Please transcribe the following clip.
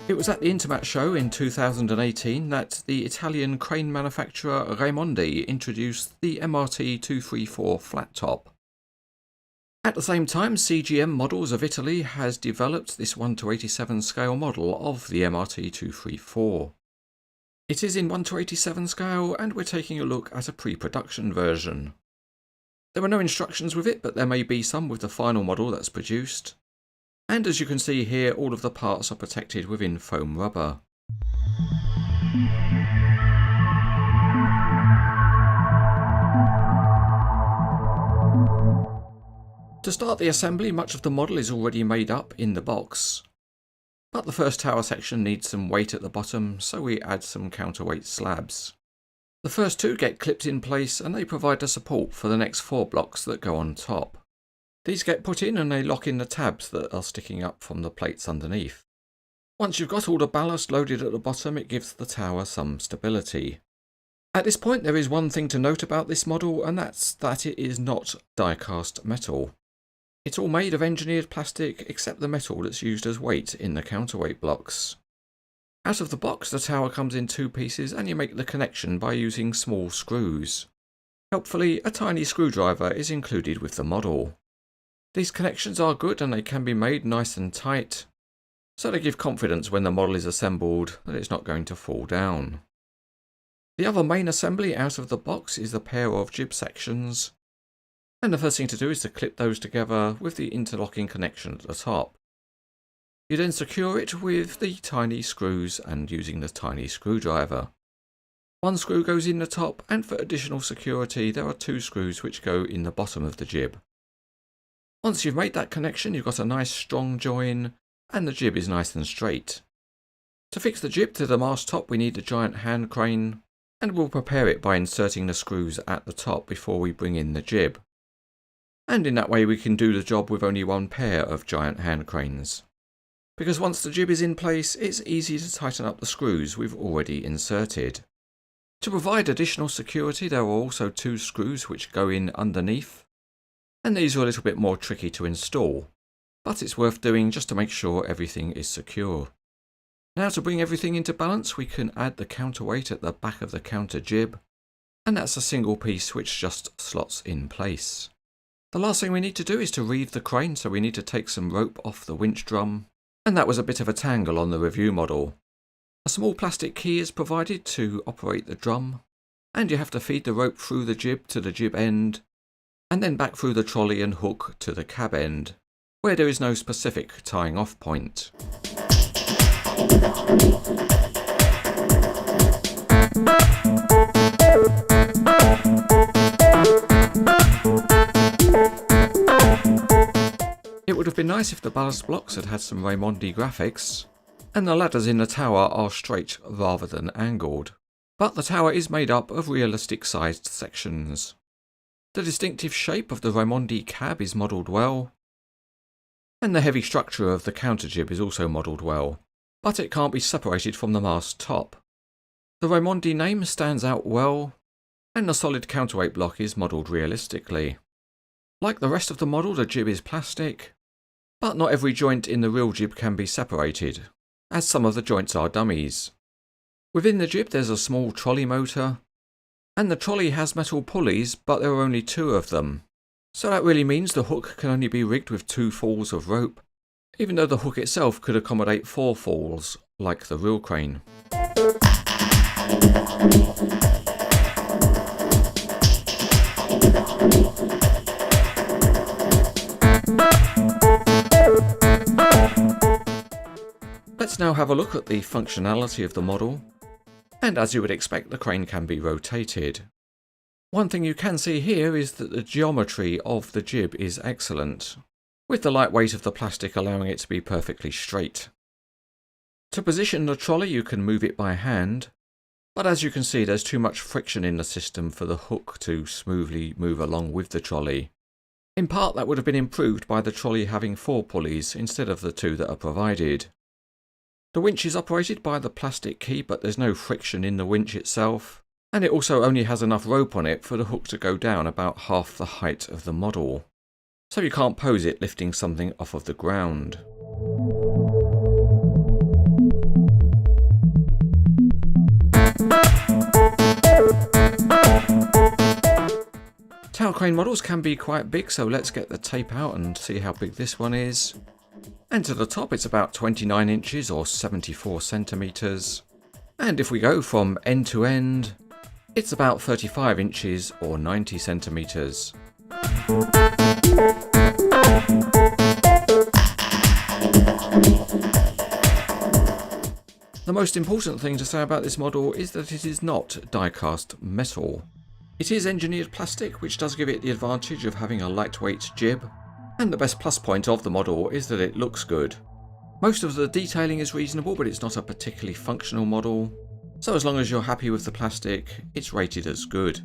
It was at the Intermat show in 2018 that the Italian crane manufacturer Raimondi introduced the MRT234 flat top. At the same time, CGM Models of Italy has developed this 1:87 scale model of the MRT234. It is in 1:87 scale, and we're taking a look at a pre-production version. There are no instructions with it, but there may be some with the final model that's produced. And as you can see here, all of the parts are protected within foam rubber. To start the assembly, much of the model is already made up in the box. But the first tower section needs some weight at the bottom, so we add some counterweight slabs. The first two get clipped in place and they provide the support for the next 4 blocks that go on top. These get put in and they lock in the tabs that are sticking up from the plates underneath. Once you've got all the ballast loaded at the bottom, it gives the tower some stability. At this point, there is one thing to note about this model, and that's that it is not die-cast metal. It's all made of engineered plastic except the metal that's used as weight in the counterweight blocks. Out of the box, the tower comes in 2 pieces and you make the connection by using small screws. Helpfully, a tiny screwdriver is included with the model. These connections are good and they can be made nice and tight, so they give confidence when the model is assembled that it's not going to fall down. The other main assembly out of the box is a pair of jib sections, and the first thing to do is to clip those together with the interlocking connection at the top. You then secure it with the tiny screws and using the tiny screwdriver. 1 screw goes in the top, and for additional security there are 2 screws which go in the bottom of the jib. Once you've made that connection, you've got a nice strong join and the jib is nice and straight. To fix the jib to the mast top, we need a giant hand crane, and we'll prepare it by inserting the screws at the top before we bring in the jib. And in that way we can do the job with only 1 pair of giant hand cranes. Because once the jib is in place, it's easy to tighten up the screws we've already inserted. To provide additional security, there are also 2 screws which go in underneath, and these are a little bit more tricky to install, but it's worth doing just to make sure everything is secure. Now to bring everything into balance, we can add the counterweight at the back of the counter jib, and that's a single piece which just slots in place. The last thing we need to do is to reeve the crane, so we need to take some rope off the winch drum, and that was a bit of a tangle on the review model. A small plastic key is provided to operate the drum, and you have to feed the rope through the jib to the jib end, and then back through the trolley and hook to the cab end, where there is no specific tying off point. It would have been nice if the ballast blocks had had some Raimondi graphics, and the ladders in the tower are straight rather than angled, but the tower is made up of realistic sized sections. The distinctive shape of the Raimondi cab is modelled well, and the heavy structure of the counter jib is also modelled well, but it can't be separated from the mast top. The Raimondi name stands out well, and the solid counterweight block is modelled realistically. Like the rest of the model, the jib is plastic, but not every joint in the real jib can be separated, as some of the joints are dummies. Within the jib there's a small trolley motor, and the trolley has metal pulleys, but there are only 2 of them. So that really means the hook can only be rigged with 2 falls of rope, even though the hook itself could accommodate 4 falls, like the real crane. Let's now have a look at the functionality of the model, and as you would expect, the crane can be rotated. One thing you can see here is that the geometry of the jib is excellent. with the light weight of the plastic allowing it to be perfectly straight. To position the trolley you can move it by hand, but as you can see there's too much friction in the system for the hook to smoothly move along with the trolley. In part that would have been improved by the trolley having 4 pulleys instead of the 2 that are provided. The winch is operated by the plastic key, but there's no friction in the winch itself, and it also only has enough rope on it for the hook to go down about half the height of the model, so you can't pose it lifting something off of the ground. Tower crane models can be quite big, so let's get the tape out and see how big this one is. And to the top it's about 29 inches or 74 centimeters. And if we go from end to end, it's about 35 inches or 90 centimeters. The most important thing to say about this model is that it is not die-cast metal. It is engineered plastic, which does give it the advantage of having a lightweight jib, and the best plus point of the model is that it looks good. Most of the detailing is reasonable, but it's not a particularly functional model, so as long as you're happy with the plastic, it's rated as good.